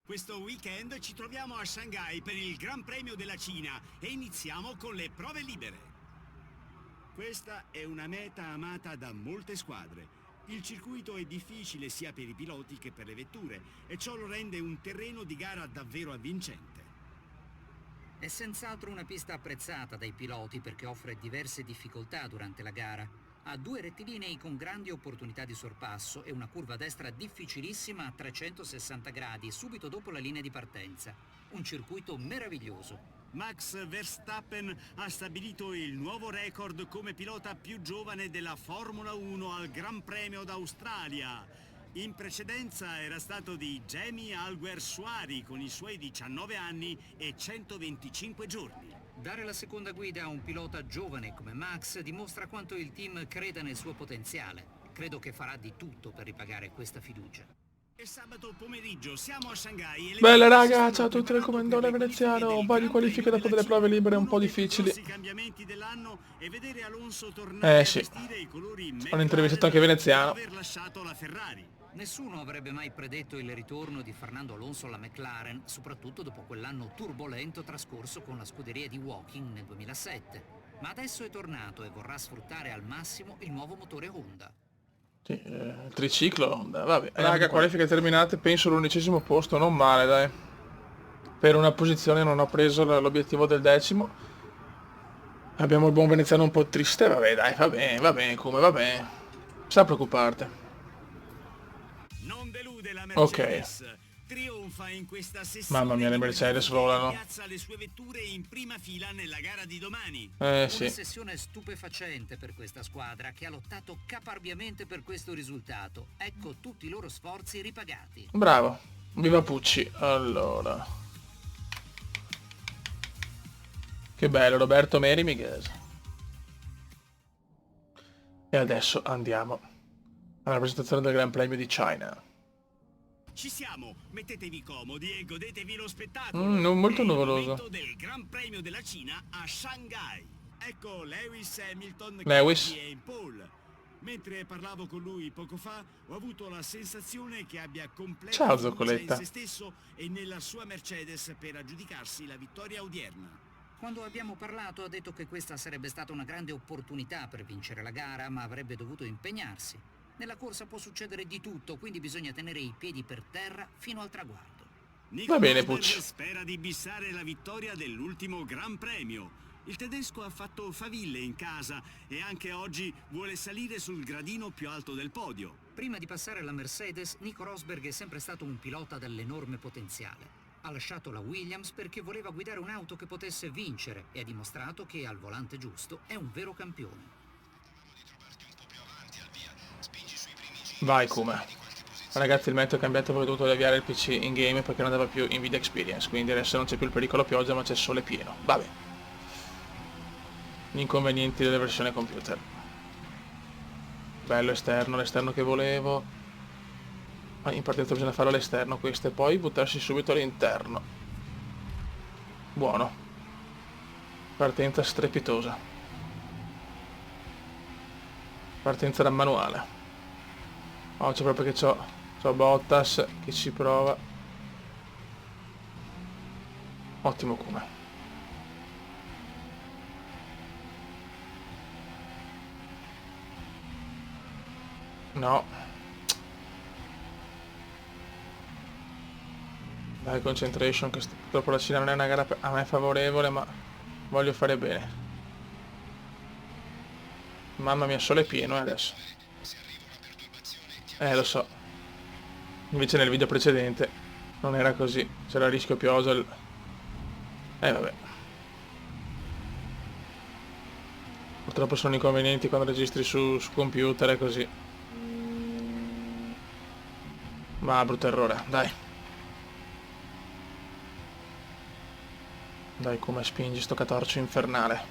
Questo weekend ci troviamo a Shanghai per il Gran Premio della Cina e iniziamo con le prove libere. Questa è una meta amata da molte squadre. Il circuito è difficile sia per i piloti che per le vetture e ciò lo rende un terreno di gara davvero avvincente. È senz'altro una pista apprezzata dai piloti perché offre diverse difficoltà durante la gara. Ha 2 rettilinei con grandi opportunità di sorpasso e una curva a destra difficilissima a 360 gradi subito dopo la linea di partenza. Un circuito meraviglioso. Max Verstappen ha stabilito il nuovo record come pilota più giovane della Formula 1 al Gran Premio d'Australia. In precedenza era stato di Jamie Alguersuari con i suoi 19 anni e 125 giorni. Dare la seconda guida a un pilota giovane come Max dimostra quanto il team creda nel suo potenziale. Credo che farà di tutto per ripagare questa fiducia. E sabato pomeriggio siamo a Shanghai e Bella raga, ciao a tutti dal comandone veneziano. Un po' di qualifiche dopo delle prove libere un po' difficili. Sì, hanno intervistato anche Veneziano. Nessuno avrebbe mai predetto il ritorno di Fernando Alonso alla McLaren, soprattutto dopo quell'anno turbolento trascorso con la scuderia di Woking nel 2007. Ma adesso è tornato e vorrà sfruttare al massimo il nuovo motore Honda. Sì, il triciclo Honda, vabbè. Raga, qualifiche terminate, penso l'11° posto, non male dai. Per una posizione non ho preso l'obiettivo del 10°. Abbiamo il buon veneziano un po' triste, vabbè dai, va bene, come va bene. Sta preoccuparti. Ok. Trionfa in questa Mamma mia, le Mercedes volano. Piazza le sue vetture in prima fila nella gara di domani. Sì. Una sessione stupefacente per questa squadra che ha lottato caparbiamente per questo risultato. Ecco tutti i loro sforzi ripagati. Bravo. Viva Pucci. Allora. Che bello, Roberto Meri Miguez. E adesso andiamo alla presentazione del Gran Premio di China. Ci siamo, mettetevi comodi e godetevi lo spettacolo. Non molto nuvoloso. È il momento del Gran Premio della Cina a Shanghai. Ecco Lewis Hamilton Lewis. che è in pole. Mentre parlavo con lui poco fa, ho avuto la sensazione che abbia completa Ciao, fiducia in Zoccoletta. se stesso e nella sua Mercedes per aggiudicarsi la vittoria odierna. Quando abbiamo parlato ha detto che questa sarebbe stata una grande opportunità per vincere la gara, ma avrebbe dovuto impegnarsi. Nella corsa può succedere di tutto, quindi bisogna tenere i piedi per terra fino al traguardo. Va bene, Pucci. Spera di bissare la vittoria dell'ultimo Gran Premio. Il tedesco ha fatto faville in casa e anche oggi vuole salire sul gradino più alto del podio. Prima di passare alla Mercedes, Nico Rosberg è sempre stato un pilota dall'enorme potenziale. Ha lasciato la Williams perché voleva guidare un'auto che potesse vincere e ha dimostrato che al volante giusto è un vero campione. Vai come. Ragazzi, il meteo è cambiato, avevo dovuto avviare il PC in game perché non andava più in video experience, quindi adesso non c'è più il pericolo pioggia ma c'è il sole pieno. Vabbè. Gli inconvenienti della versione computer. Bello esterno, l'esterno che volevo. In partenza bisogna farlo all'esterno questo e poi buttarsi subito all'interno. Buono. Partenza strepitosa. Partenza da manuale. Oh, c'è proprio che c'ho Bottas che ci prova. Ottimo come. No. Dai, concentration, che purtroppo la Cina non è una gara a me favorevole, ma voglio fare bene. Mamma mia, sole pieno adesso. Lo so. Invece nel video precedente non era così. C'era il rischio pioggia. Vabbè. Purtroppo sono inconvenienti quando registri su computer e così. Ma brutto errore, dai. Dai, come spingi sto catorcio infernale.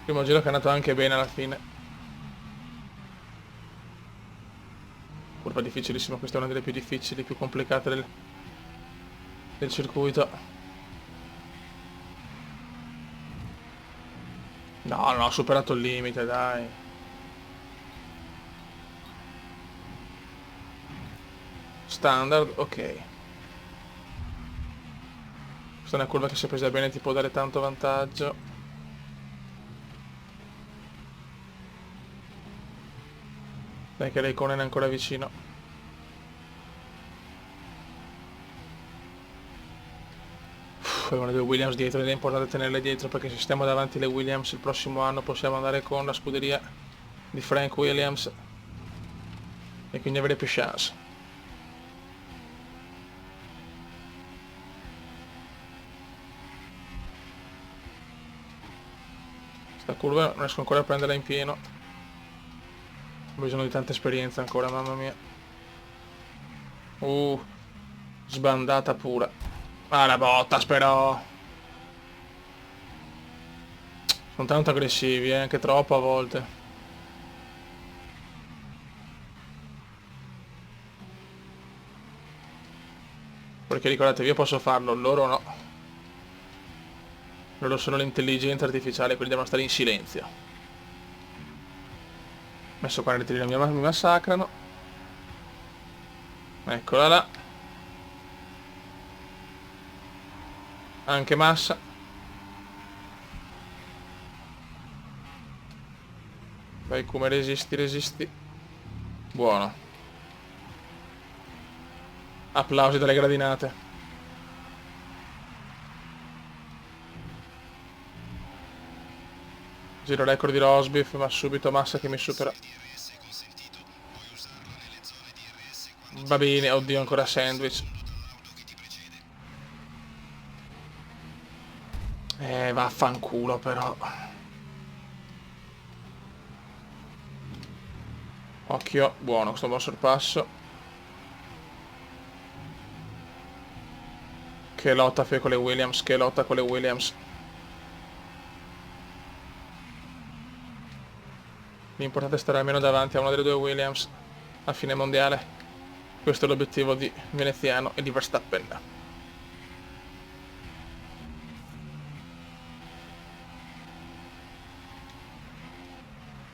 Primo giro che è andato anche bene alla fine. Curva difficilissima, questa è una delle più difficili, più complicate del circuito. No, non ho superato il limite, dai. standard, ok. Questa è una curva che se presa bene ti può dare tanto vantaggio. Dai che Raikkonen è ancora vicino. Avevano due Williams dietro ed è importante tenerle dietro, perché se stiamo davanti le Williams il prossimo anno possiamo andare con la scuderia di Frank Williams e quindi avere più chance. Sta curva non riesco ancora a prenderla in pieno. Ho bisogno di tanta esperienza ancora, mamma mia. Sbandata pura. Ah, la Bottas però. Sono tanto aggressivi, anche troppo a volte. Perché ricordatevi, io posso farlo, loro no. Loro sono l'intelligenza artificiale, quindi devono stare in silenzio. Messo qua nel rettilineo, mi massacrano. Eccola là. Anche Massa. Vai come resisti. Buono. Applausi dalle gradinate. Giro record di Rosberg, ma subito Massa che mi supera. Va bene, oddio ancora sandwich. Vaffanculo però. Occhio, buono, questo buon sorpasso. Che lotta con le Williams, che lotta con le Williams. L'importante è stare almeno davanti a una delle due Williams a fine mondiale. Questo è l'obiettivo di Veneziano e di Verstappen.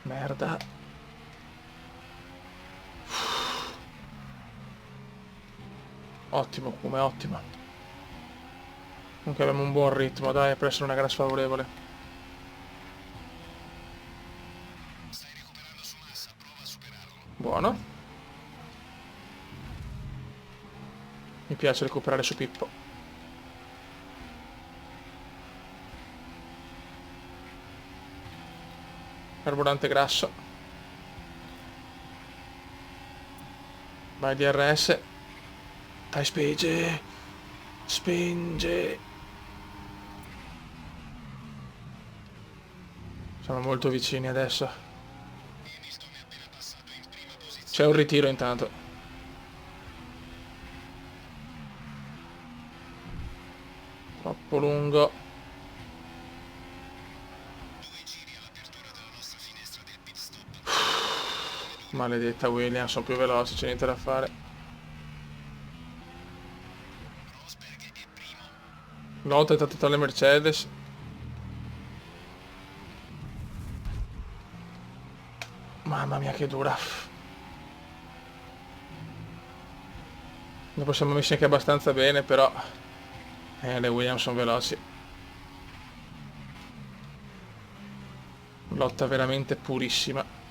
Merda. Ottimo, come ottimo. Comunque abbiamo un buon ritmo, dai, per essere una gara sfavorevole. Buono. Mi piace recuperare su Pippo. Carburante grasso. Vai DRS. Dai, spinge. Spinge. Siamo molto vicini adesso. C'è un ritiro intanto. Troppo lungo. Maledetta Williams, sono più veloci, c'è niente da fare. Lotta è tutta le Mercedes. Mamma mia che dura. Dopo siamo messi anche abbastanza bene, però le Williams sono veloci. Lotta veramente purissima.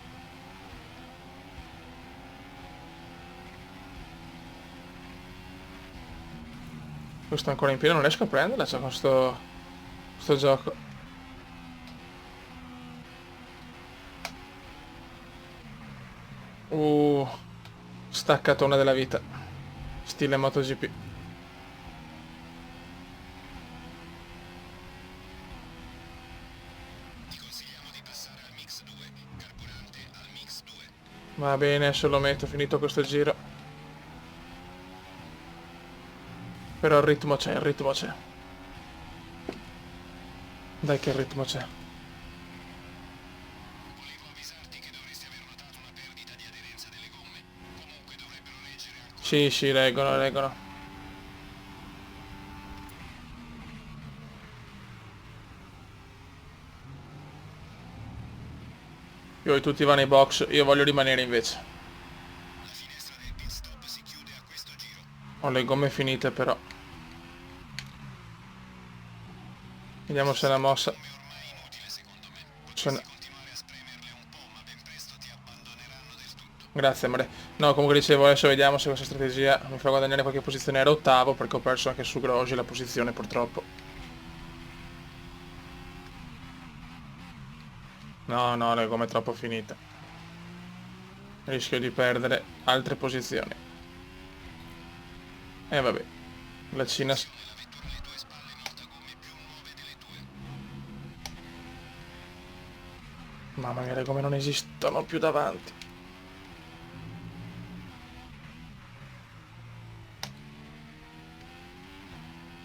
Questo ancora in piedi, non riesco a prenderla, cioè, con sto gioco. Staccatona della vita. Stile MotoGP. Va bene, adesso lo metto, finito questo giro. Però il ritmo c'è, il ritmo c'è. Dai che il ritmo c'è. Sì, reggono. Poi tutti vanno ai box, io voglio rimanere invece. Ho le gomme finite però. Vediamo se la mossa... Grazie amore. No, comunque dicevo, adesso vediamo se questa strategia mi fa guadagnare qualche posizione. Ero ottavo perché ho perso anche su Grosjean la posizione purtroppo. No, no, le gomme troppo finite. Rischio di perdere altre posizioni. E vabbè. La Cina... Mamma mia, le gomme non esistono più davanti.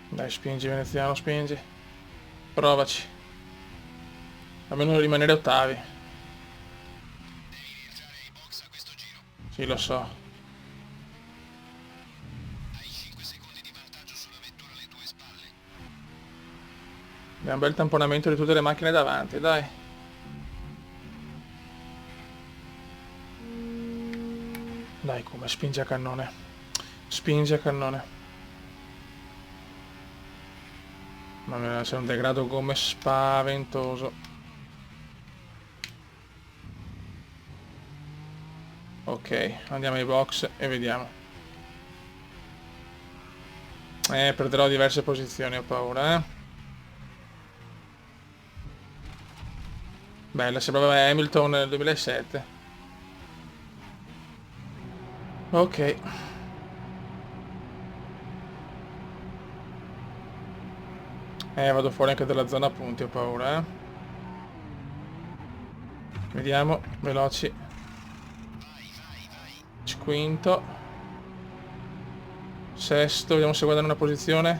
Dai, spingi veneziano, spingi. Provaci. Almeno rimanere ottavi. Sì, lo so. Abbiamo un bel tamponamento di tutte le macchine davanti, dai. Dai, come spingi a cannone. Spingi a cannone. Mamma mia, c'è un degrado gomme spaventoso. Ok, andiamo ai box e vediamo. Perderò diverse posizioni, ho paura, eh. Bella, sembrava Hamilton nel 2007. Ok. Vado fuori anche dalla zona punti, ho paura, eh. Vediamo, veloci. Quinto. Sesto, vediamo se guardano una posizione.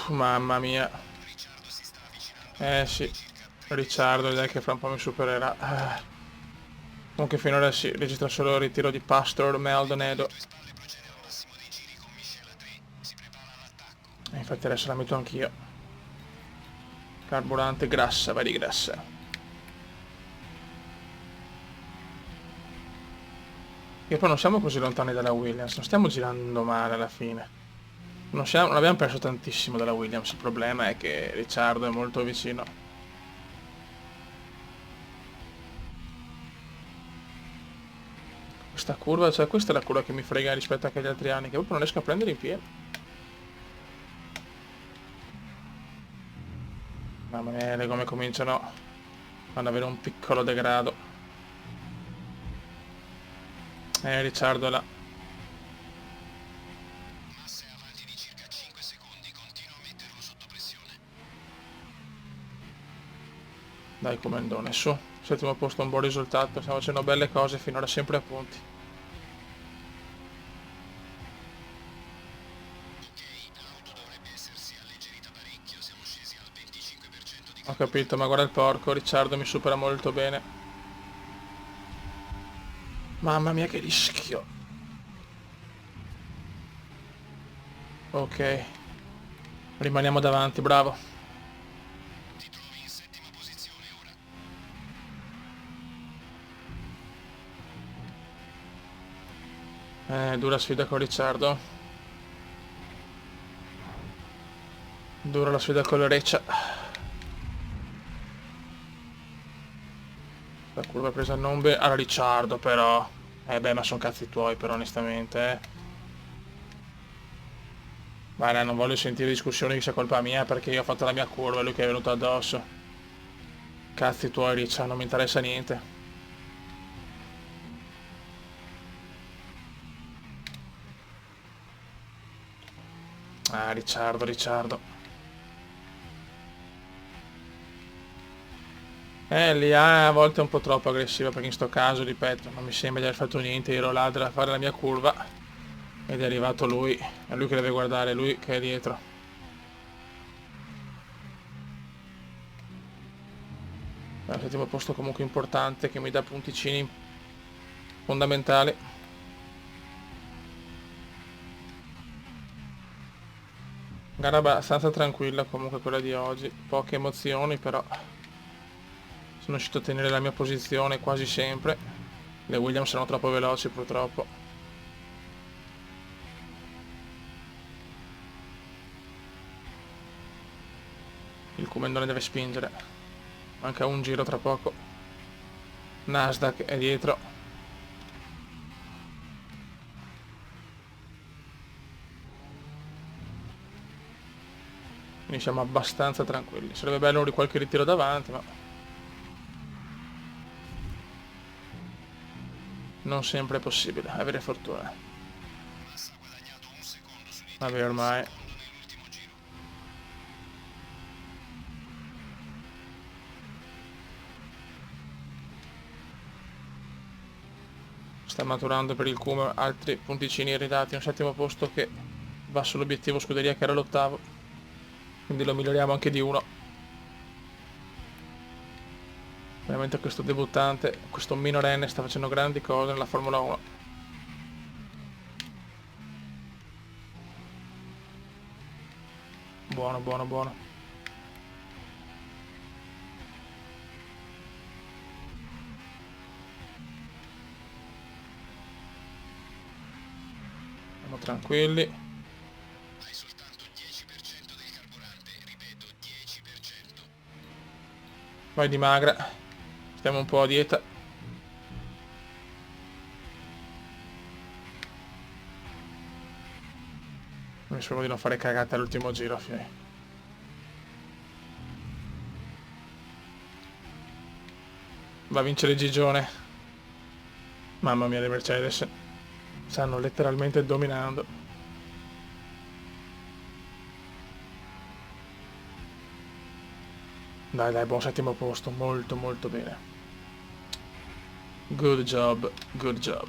Mamma mia. Sì. Ricciardo, dai che fra un po' mi supererà. Comunque finora sì, registra solo il ritiro di Pastor Maldonado. Infatti adesso la metto anch'io. Carburante, grassa, vai di grassa. E poi non siamo così lontani dalla Williams, non stiamo girando male alla fine. Non abbiamo perso tantissimo dalla Williams, il problema è che Ricciardo è molto vicino. Questa curva, cioè questa è la curva che mi frega rispetto anche agli altri anni, che proprio non riesco a prendere in piedi. Mamma mia, le gomme cominciano ad avere un piccolo degrado. Ricciardo là. Dai comandone, su. Settimo posto, un buon risultato. Stiamo facendo belle cose finora, sempre a punti. Ho capito, ma guarda il porco, Ricciardo mi supera molto bene. Mamma mia che rischio. Ok. Rimaniamo davanti, bravo. Dura sfida con Ricciardo. Dura la sfida con Reccia. La curva presa non bene. Allora Ricciardo però. Beh, ma sono cazzi tuoi però onestamente, Guarda, non voglio sentire discussioni che sia colpa mia perché io ho fatto la mia curva e lui che è venuto addosso. Cazzi tuoi Riccia, non mi interessa niente. Ah, Ricciardo. L'IA a volte è un po' troppo aggressiva perché in sto caso, ripeto, non mi sembra di aver fatto niente, ero là a fare la mia curva ed è arrivato lui, è lui che deve guardare, è lui che è dietro. È un settimo posto comunque importante che mi dà punticini fondamentali. Gara abbastanza tranquilla comunque quella di oggi, poche emozioni però sono riuscito a tenere la mia posizione quasi sempre. Le Williams sono troppo veloci purtroppo. Il Kumendone deve spingere. Manca un giro tra poco. Nasdaq è dietro. Quindi siamo abbastanza tranquilli. Sarebbe bello qualche ritiro davanti, ma non sempre è possibile avere fortuna. Vabbè, ormai sta maturando per il Kuma altri punticini ridati, un settimo posto che va sull'obiettivo scuderia che era l'8º, quindi lo miglioriamo anche di uno. Veramente questo debuttante, questo minorenne sta facendo grandi cose nella Formula 1. Buono, buono, buono. Siamo tranquilli. Hai soltanto 10% del carburante, ripeto 10%. Vai di magra. Stiamo un po' a dieta. Mi spero di non fare cagate all'ultimo giro, fine. Va a vincere Gigione. Mamma mia, le Mercedes stanno letteralmente dominando. Dai, dai, buon settimo posto, molto molto bene. Good job, good job.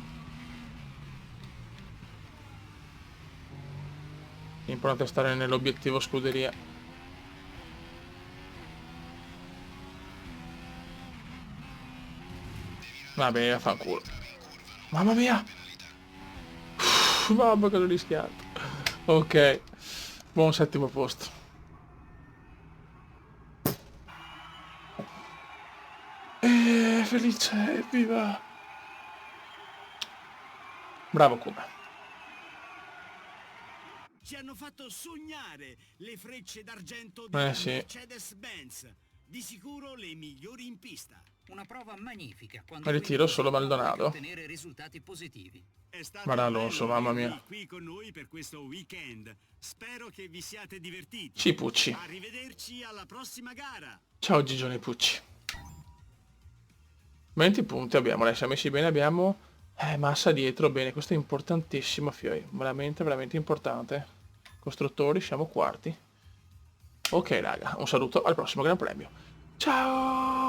L'importante è stare nell'obiettivo scuderia. Vabbè, fanculo. Mamma mia! Mamma che l'ho rischiato. Ok, buon settimo posto. Felice, evviva! Bravo Kuma. Ci hanno fatto sognare le frecce d'argento della Sì. Mercedes-Benz. Di sicuro le migliori in pista. Una prova magnifica quando Ritiro solo può Maldonado. ottenere risultati positivi. È stato Guarda Alonso, bello mamma avervi mia. qui con noi per questo weekend. Spero che vi siate divertiti. Ci Pucci. Arrivederci alla prossima gara. Ciao Gigione Pucci. 20 punti abbiamo, adesso siamo messi bene, abbiamo Massa dietro, bene, questo è importantissimo, Fioi, veramente, veramente importante. Costruttori, siamo quarti. Ok raga, un saluto al prossimo Gran Premio. Ciao!